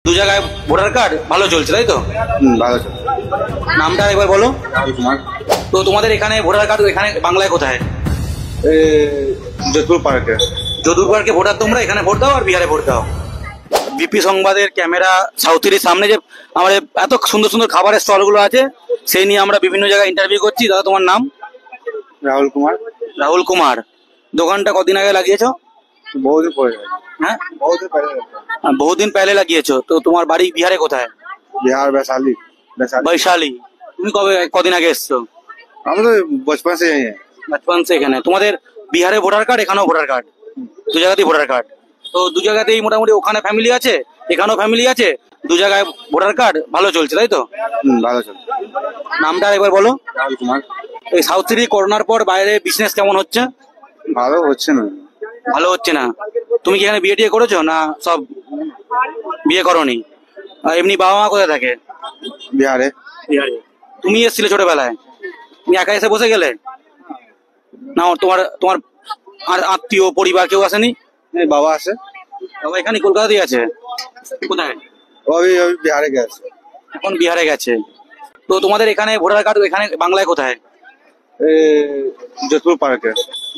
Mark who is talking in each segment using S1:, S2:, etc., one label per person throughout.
S1: দু জায়গায় voter card ভালো চলছে, তাই তো?
S2: ভালো চলছে।
S1: নামটা একবার বলো।
S2: রাহুল কুমার।
S1: তো তোমাদের এখানে ভোটার কার্ড এখানে বাংলায় কোথায়?
S2: যোধপুর পার্কে।
S1: যদুর পার্কে ভোটার তোমরা, এখানে ভোট দাও আর বিহারে ভোট দাও। বিপি সংবাদের ক্যামেরা সাউথের সামনে যে আমাদের এত সুন্দর সুন্দর খাবারের স্টলগুলো আছে, সেই নিয়ে আমরা বিভিন্ন জায়গায় ইন্টারভিউ করছি। দাদা, তোমার নাম?
S2: রাহুল কুমার।
S1: রাহুল কুমার। দোকানটা কদিন আগে লাগিয়েছো?
S2: বহুদিন পরে।
S1: হ্যাঁ,
S2: বহুদিন পরে।
S1: বহুদিন পহলে লাগিয়েছো। তো তোমার বাড়ি বিহারে কোথায়?
S2: बिहार वैशाली।
S1: বৈশালী। তুমি কদিন আগে এসছো?
S2: हम तो बचपन से यही है।
S1: बचपन से এখানে। তোমাদের বিহারে ভোটার কার্ড, এখানেও ভোটার কার্ড, দু জায়গাতেই ভোটার কার্ড। তো দু জায়গাতেই মোটামুটি ওখানে ফ্যামিলি আছে, এখানেও ফ্যামিলি আছে, দু জায়গায় ভোটার কার্ড ভালো চলছে, তাই তো?
S2: ভালো চলছে।
S1: নামটা একবার বলো।
S2: রাহুল কুমার।
S1: এই সাউথ সিটি করোনার পর বাইরে বিজনেস কেমন হচ্ছে?
S2: ভালো হচ্ছে না।
S1: ভালো হচ্ছে না। তুমি কি এখানে বিয়ে টিয়ে করেছো না সব বিয়ে করোনি? আর এমনি বাবা মা কোথায় থাকে?
S2: বিহারে।
S1: বিহারে। তুমি এসেছিলে ছোটবেলায়, তুমি একা এসে বসে গেলে না? তোমার তোমার আর আত্মীয় পরিবার কেউ আসেনি?
S2: বাবা আছে।
S1: বাবা এখানে কলকাতাতেই আছে। কোথায়?
S2: ও अभी बिहारे गए।
S1: এখন বিহারে গেছে। তো তোমাদের এখানে ভোটার কার্ড এখানে বাংলায় কোথায়?
S2: যোধপুর পার্কে।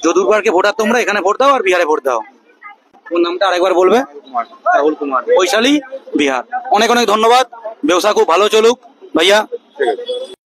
S1: যদুর পার্কে ভোটার তোমরা, এখানে ভোট দাও আর বিহারে ভোট দাও। তোমার নামটা আরেকবার বলবে। রাহুল কুমার, বৈশালী, বিহার। অনেক অনেক ধন্যবাদ। ব্যবসা খুব ভালো চলুক ভাইয়া।
S2: ঠিক আছে।